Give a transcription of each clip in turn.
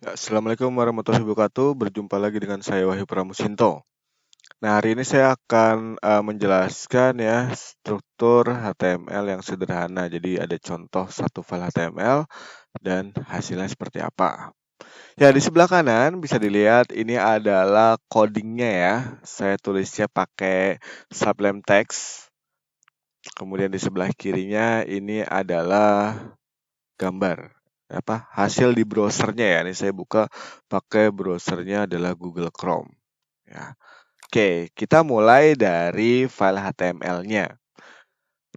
Ya, Assalamualaikum warahmatullahi wabarakatuh. Berjumpa lagi dengan saya Wahyu Pramusinto. Nah, hari ini saya akan menjelaskan ya struktur HTML yang sederhana. Jadi ada contoh satu file HTML dan hasilnya seperti apa. Ya, di sebelah kanan bisa dilihat ini adalah codingnya ya. Saya tulisnya pakai Sublime Text. Kemudian di sebelah kirinya ini adalah gambar hasil di browsernya ya. Ini saya buka pakai browsernya adalah Google Chrome ya. Oke, kita mulai dari file HTML-nya.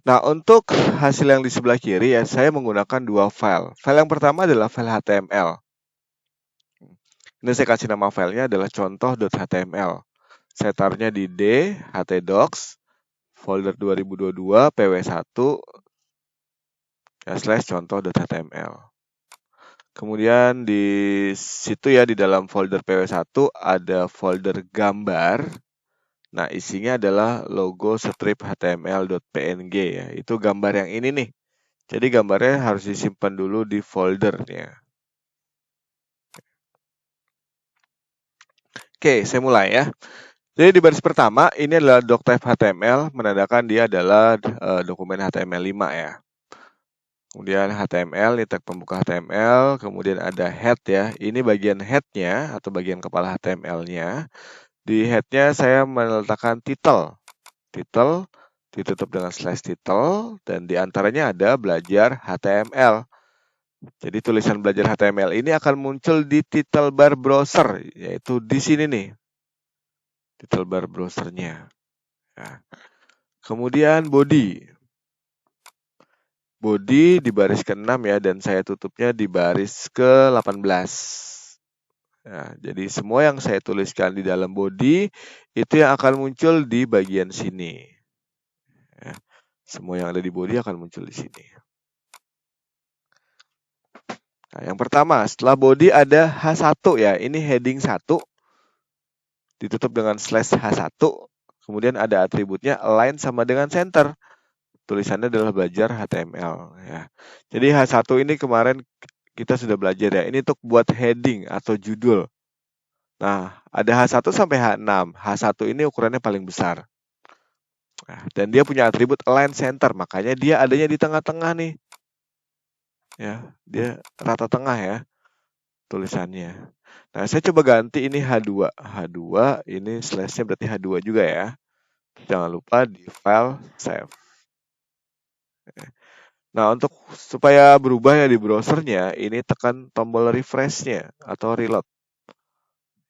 Nah, untuk hasil yang di sebelah kiri ya, saya menggunakan dua file. File yang pertama adalah file HTML. Ini saya kasih nama filenya adalah contoh.html. Saya taruhnya di D, htdocs, folder 2022, pw1, ya, / contoh.html. Kemudian di situ ya, di dalam folder pw1 ada folder gambar. Nah, isinya adalah logo strip html.png ya. Itu gambar yang ini nih. Jadi gambarnya harus disimpan dulu di foldernya. Oke, saya mulai ya. Jadi di baris pertama ini adalah doctype HTML, menandakan dia adalah dokumen HTML5 ya. Kemudian HTML, ini tag pembuka HTML, kemudian ada head ya. Ini bagian headnya atau bagian kepala HTML-nya. Di headnya saya meletakkan title. Title ditutup dengan slash title, dan diantaranya ada belajar HTML. Jadi tulisan belajar HTML ini akan muncul di title bar browser, yaitu di sini nih. Title bar browsernya. Nah, kemudian body. Body di baris ke-6 ya, dan saya tutupnya di baris ke-18. Nah, jadi semua yang saya tuliskan di dalam body itu yang akan muncul di bagian sini. Ya, semua yang ada di body akan muncul di sini. Nah, yang pertama, setelah body ada H1 ya. Ini heading 1 ditutup dengan slash H1. Kemudian ada atributnya align sama dengan center. Tulisannya adalah belajar HTML ya. Jadi H1 ini kemarin kita sudah belajar ya. Ini untuk buat heading atau judul. Nah, ada H1 sampai H6. H1 ini ukurannya paling besar. Nah, dan dia punya atribut align center, makanya dia adanya di tengah-tengah nih. Ya, dia rata tengah ya tulisannya. Nah, saya coba ganti ini H2. H2 ini slash-nya berarti H2 juga ya. Jangan lupa di file save. Nah, untuk supaya berubah ya di browsernya, ini tekan tombol refresh-nya atau reload.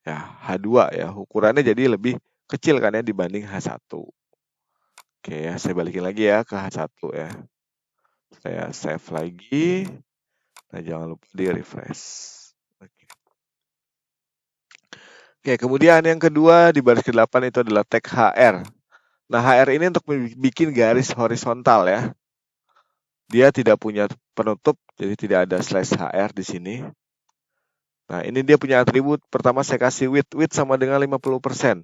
Ya, H2 ya, ukurannya jadi lebih kecil kan ya dibanding H1. Oke ya, saya balikin lagi ya ke H1 ya. Saya save lagi. Nah, jangan lupa di refresh. Oke, kemudian yang kedua di baris ke-8 itu adalah tag HR. Nah, HR ini untuk bikin garis horizontal ya. Dia tidak punya penutup, jadi tidak ada slash HR di sini. Nah, ini dia punya atribut. Pertama saya kasih width. Width sama dengan 50%.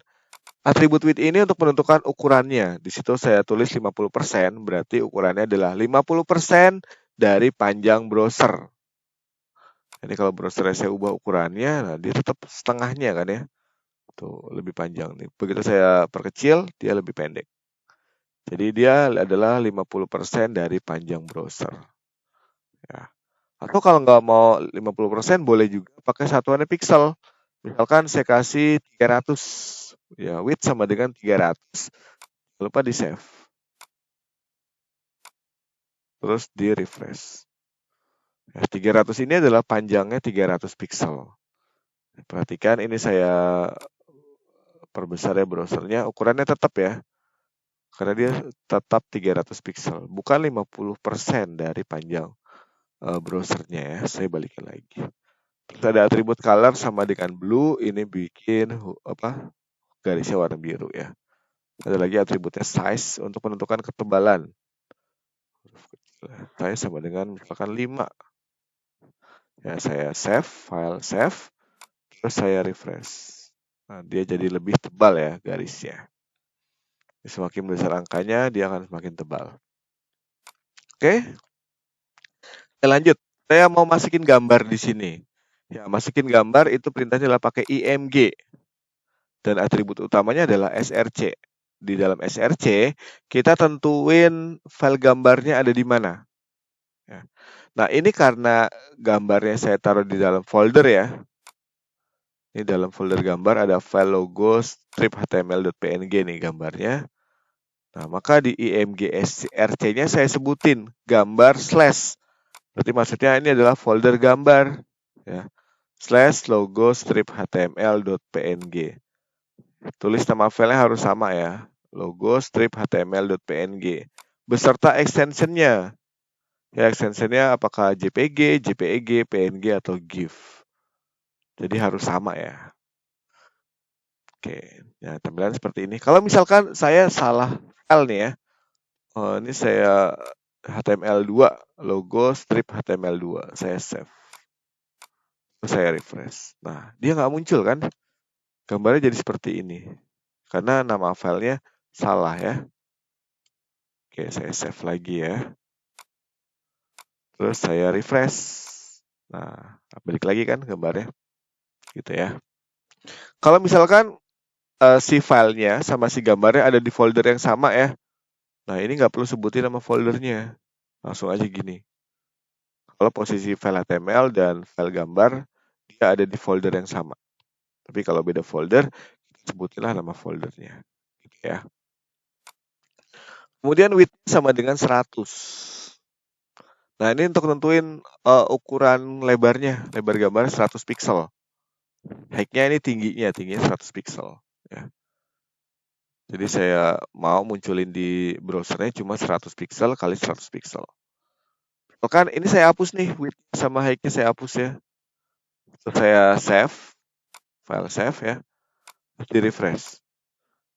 Atribut width ini untuk menentukan ukurannya. Di situ saya tulis 50%, berarti ukurannya adalah 50% dari panjang browser. Jadi kalau browser saya ubah ukurannya, nah dia tetap setengahnya kan ya. Tuh, lebih panjang nih. Begitu saya perkecil, dia lebih pendek. Jadi dia adalah 50% dari panjang browser. Ya. Atau kalau nggak mau 50%, boleh juga pakai satuannya pixel. Misalkan saya kasih 300. Ya, width sama dengan 300. Jangan lupa di save. Terus di refresh. Ya, 300 ini adalah panjangnya 300 pixel. Perhatikan ini saya perbesar ya browsernya. Ukurannya tetap ya. Karena dia tetap 300 pixel, bukan 50% dari panjang browsernya ya. Saya balikin lagi. Terus ada atribut color sama dengan blue, ini bikin garisnya warna biru ya. Ada lagi atributnya size untuk menentukan ketebalan. Size sama dengan misalkan 5. Ya, saya save, file save, terus saya refresh. Nah, dia jadi lebih tebal ya garisnya. Semakin besar angkanya, dia akan semakin tebal. Oke, lanjut. Saya mau masukin gambar di sini. Ya, masukin gambar itu perintahnya adalah pakai img. Dan atribut utamanya adalah src. Di dalam src, kita tentuin file gambarnya ada di mana. Ya. Nah, ini karena gambarnya saya taruh di dalam folder ya. Ini dalam folder gambar ada file logo strip html.png nih gambarnya. Nah, maka di img src-nya saya sebutin gambar slash. Berarti maksudnya ini adalah folder gambar. Ya. Slash logo strip html.png. Tulis nama filenya harus sama ya. Logo strip html.png. Beserta extensionnya. Ya, extensionnya apakah JPG, JPEG, PNG, atau GIF. Jadi harus sama ya. Oke, ya tampilan seperti ini. Kalau misalkan saya salah file nih ya. Ini saya HTML2, logo strip HTML2. Saya save. Terus saya refresh. Nah, dia nggak muncul kan? Gambarnya jadi seperti ini. Karena nama filenya salah ya. Oke, saya save lagi ya. Terus saya refresh. Nah, balik lagi kan gambarnya. Gitu ya. Kalau misalkan si filenya sama si gambarnya ada di folder yang sama ya. Nah, ini nggak perlu sebutin nama foldernya. Langsung aja gini. Kalau posisi file HTML dan file gambar, dia ada di folder yang sama. Tapi kalau beda folder, sebutinlah nama foldernya. Gitu ya. Kemudian width sama dengan 100. Nah, ini untuk nentuin ukuran lebarnya. Lebar gambar 100 pixel. Height-nya ini tingginya 100 pixel. Ya. Jadi saya mau munculin di browsernya cuma 100 pixel kali 100 pixel. Bahkan ini saya hapus nih, width sama height-nya saya hapus ya. Terus saya save, file save ya, terus di refresh.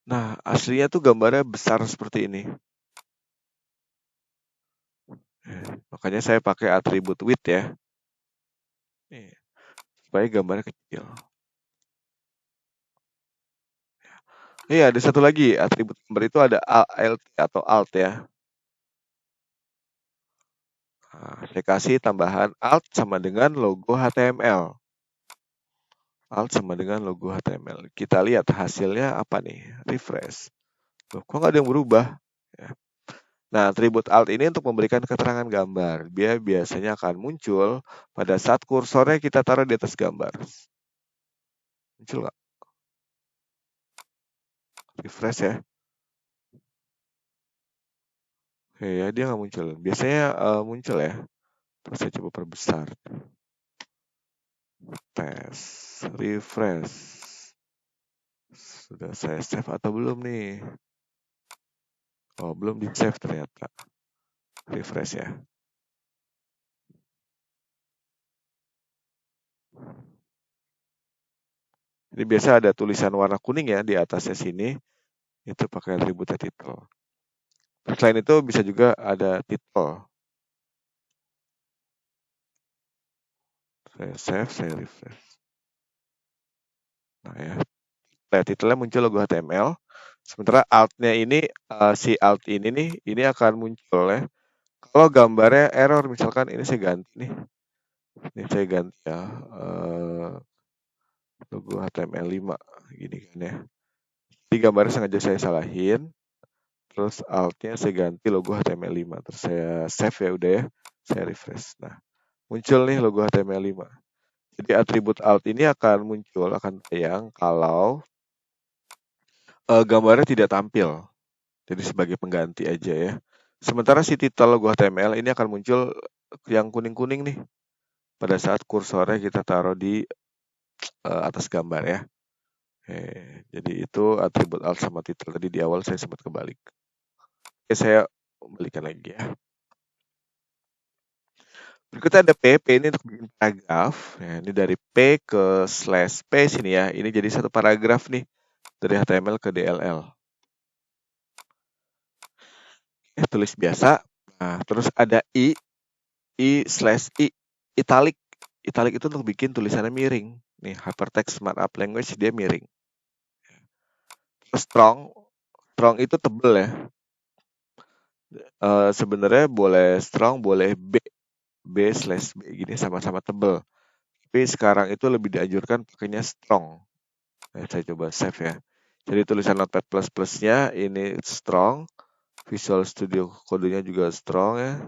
Nah, aslinya tuh gambarnya besar seperti ini. Makanya saya pakai atribut width ya. Supaya gambarnya kecil. Iya, ada satu lagi atribut gambar itu ada alt atau alt ya. Nah, saya kasih tambahan alt sama dengan logo HTML. Alt sama dengan logo HTML. Kita lihat hasilnya apa nih? Refresh. Loh, kok nggak ada yang berubah? Ya. Nah, atribut alt ini untuk memberikan keterangan gambar. Dia biasanya akan muncul pada saat kursornya kita taruh di atas gambar. Muncul nggak? Refresh ya. Oke ya, dia nggak muncul. Biasanya muncul ya. Terus saya coba perbesar. Tes, refresh. Sudah saya save atau belum nih? Oh, belum di save ternyata. Refresh ya. Ini biasa ada tulisan warna kuning ya di atasnya sini. Itu pakai atribut title. Selain itu bisa juga ada title. Saya save, saya refresh. Nah ya, titelnya muncul logo HTML. Sementara alt-nya ini, si alt ini nih, ini akan muncul ya. Kalau gambarnya error, misalkan ini saya ganti nih. Ini saya ganti ya, logo HTML5, gini kan ya. Jadi gambarnya sengaja saya salahin. Terus alt-nya saya ganti logo HTML5. Terus saya save ya udah ya. Saya refresh. Nah, muncul nih logo HTML5. Jadi atribut alt ini akan muncul, akan tayang kalau gambarnya tidak tampil. Jadi sebagai pengganti aja ya. Sementara si title logo HTML ini akan muncul yang kuning-kuning nih. Pada saat kursornya kita taruh di atas gambar ya. Jadi itu atribut alt sama title. Tadi di awal saya sempat kebalik. Saya balikan lagi ya. Berikutnya ada P ini untuk bikin paragraf. Ya, ini dari P ke /P sini ya. Ini jadi satu paragraf nih. Dari HTML ke DLL. Tulis biasa. Nah, terus ada I italic. Italic itu untuk bikin tulisannya miring. Nih, hypertext markup language dia miring. Strong itu tebel ya. Sebenarnya boleh strong, boleh B/B gini sama-sama tebel. Tapi sekarang itu lebih dianjurkan pakainya strong. Nah, saya coba save ya. Jadi tulisan Notepad++ ++-nya ini strong. Visual Studio kodenya juga strong ya.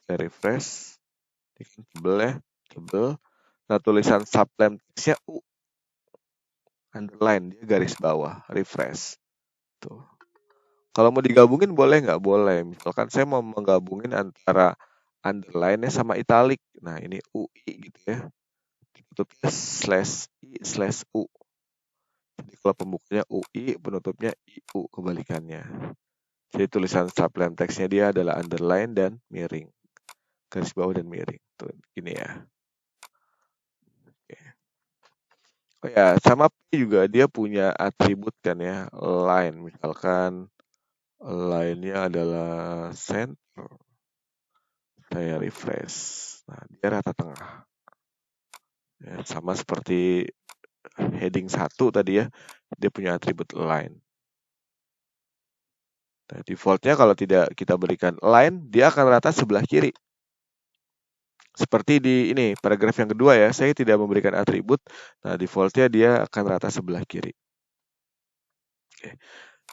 Saya refresh. Ini kan tebel ya, tebel. Nah, tulisan sublime text-nya U. Underline, dia garis bawah. Refresh. Tuh. Kalau mau digabungin boleh nggak? Boleh. Misalkan saya mau menggabungin antara underline-nya sama italic. Nah, ini UI gitu ya. Tutupnya /i/u. Jadi kalau pembukanya UI, penutupnya IU, kebalikannya. Jadi tulisan sublime text-nya dia adalah underline dan miring. Garis bawah dan miring. Tuh, gini ya. Oke. Oh ya, sama P juga dia punya atribut kan ya, line. Misalkan line-nya adalah center. Saya refresh. Nah, dia rata tengah. Ya, sama seperti heading 1 tadi ya, dia punya atribut line. Nah, defaultnya kalau tidak kita berikan line, dia akan rata sebelah kiri. Seperti di ini, paragraf yang kedua ya, saya tidak memberikan atribut. Nah, defaultnya dia akan rata sebelah kiri. Oke.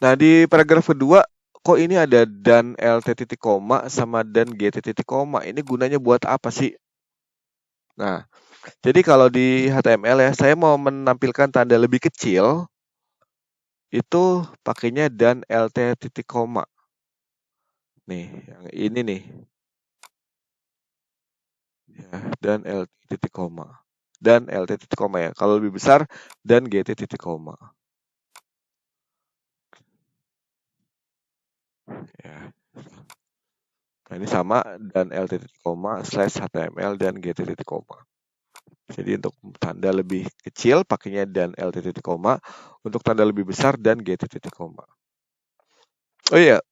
Nah, di paragraf kedua, kok ini ada dan lt titik koma sama dan gt titik koma. Ini gunanya buat apa sih? Nah, jadi kalau di HTML ya, saya mau menampilkan tanda lebih kecil, itu pakainya dan lt titik koma. Nih, yang ini nih. Ya, dan lt titik koma. Dan lt titik koma ya. Kalau lebih besar, dan gt titik koma. Ya. Nah, ini sama dan lt titik koma / html dan gt titik koma. Jadi untuk tanda lebih kecil pakainya dan lt titik koma, untuk tanda lebih besar dan gt titik koma. Oh iya,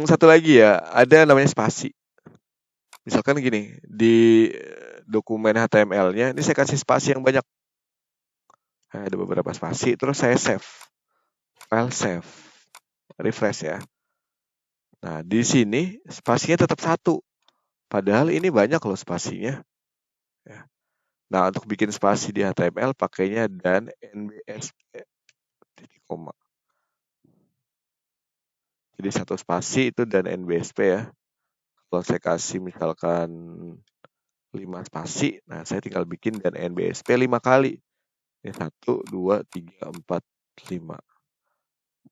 satu lagi ya, ada namanya spasi. Misalkan gini, di dokumen HTML-nya, ini saya kasih spasi yang banyak. Nah, ada beberapa spasi, terus saya save. File save. Refresh ya. Nah, di sini spasinya tetap 1. Padahal ini banyak loh spasinya. Ya. Nah, untuk bikin spasi di HTML pakainya dan nbsp titik koma. Jadi satu spasi itu dan nbsp ya. Kalau saya kasih misalkan 5 spasi, nah saya tinggal bikin dan nbsp 5 kali. Ini 1, 2, 3, 4, 5.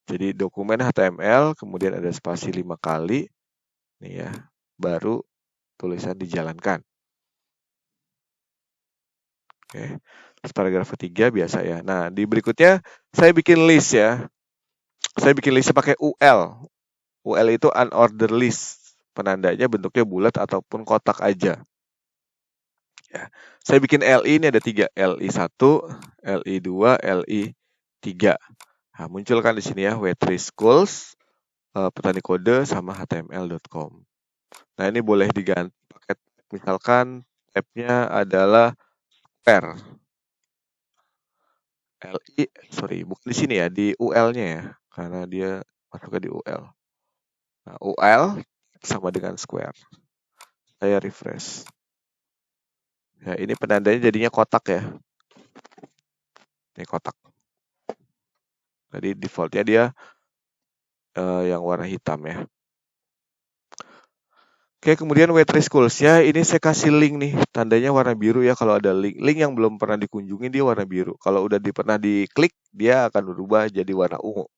Jadi dokumen HTML, kemudian ada spasi 5 kali. Nih ya, baru tulisan dijalankan. Oke. Terus paragraf ketiga biasa ya. Nah, di berikutnya saya bikin list ya. Saya bikin listnya pakai UL. UL itu unordered list. Penandanya bentuknya bulat ataupun kotak aja. Ya. Saya bikin LI ini ada 3. LI1, LI2, LI3. Nah, munculkan di sini ya, W3 Schools, petani kode, sama html.com. Nah, ini boleh diganti pakai, misalkan tab-nya adalah square. Bukan di sini ya, di UL-nya ya, karena dia masuknya di UL. Nah, UL sama dengan square. Saya refresh. Ya, ini penandanya jadinya kotak ya. Ini kotak. Jadi defaultnya dia yang warna hitam ya. Oke, kemudian W3 Schools ya, ini saya kasih link nih, tandanya warna biru ya kalau ada link. Link yang belum pernah dikunjungi dia warna biru. Kalau udah pernah diklik, dia akan berubah jadi warna ungu.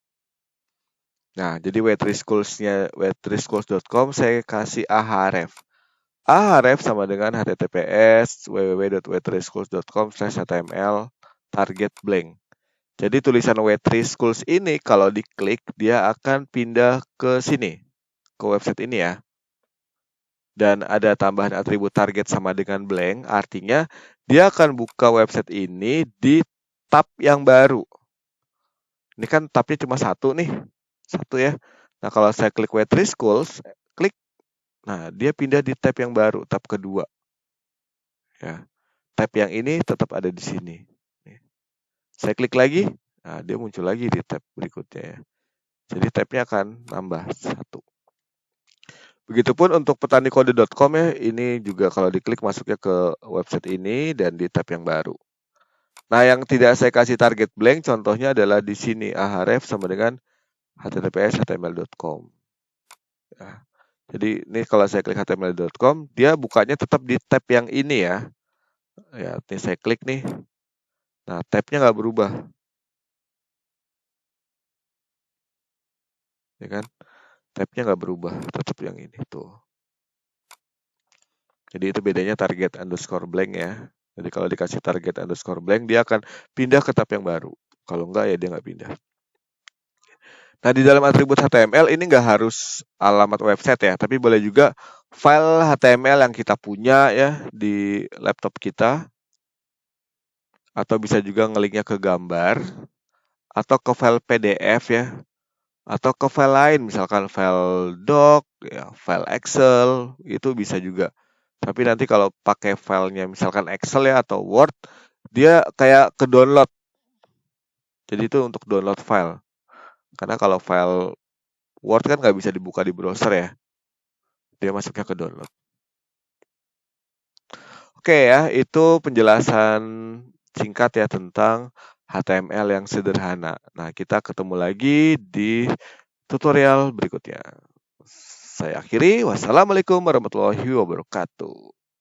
Nah, jadi W3 Schools-nya w3schools.com saya kasih ahref. Ahref sama dengan https www.w3schools.com/html target blank. Jadi tulisan W3 Schools ini kalau diklik, dia akan pindah ke sini, ke website ini ya. Dan ada tambahan atribut target sama dengan blank, artinya dia akan buka website ini di tab yang baru. Ini kan tabnya cuma satu nih, satu ya. Nah, kalau saya klik W3 Schools, klik, nah dia pindah di tab yang baru, tab kedua. Ya, tab yang ini tetap ada di sini. Saya klik lagi, nah dia muncul lagi di tab berikutnya ya. Jadi tabnya akan nambah 1. Begitupun untuk petanikode.com ya, ini juga kalau diklik masuknya ke website ini dan di tab yang baru. Nah, yang tidak saya kasih target blank contohnya adalah di sini ahref sama dengan https://html.com. Ya. Jadi ini kalau saya klik html.com, dia bukanya tetap di tab yang ini ya. Ya, ini saya klik nih. Nah, tabnya nggak berubah. Ya kan? Tabnya nggak berubah, tetap yang ini tuh. Jadi itu bedanya target underscore blank ya. Jadi kalau dikasih target underscore blank, dia akan pindah ke tab yang baru. Kalau enggak ya dia nggak pindah. Nah, di dalam atribut HTML ini nggak harus alamat website ya, tapi boleh juga file HTML yang kita punya ya di laptop kita, atau bisa juga ngelinknya ke gambar, atau ke file PDF ya, atau ke file lain, misalkan file doc, ya, file Excel, itu bisa juga. Tapi nanti kalau pakai filenya misalkan Excel ya atau Word, dia kayak ke download. Jadi itu untuk download file. Karena kalau file Word kan nggak bisa dibuka di browser ya. Dia masuknya ke download. Oke ya, itu penjelasan singkat ya tentang HTML yang sederhana. Nah, kita ketemu lagi di tutorial berikutnya. Saya akhiri. Wassalamualaikum warahmatullahi wabarakatuh.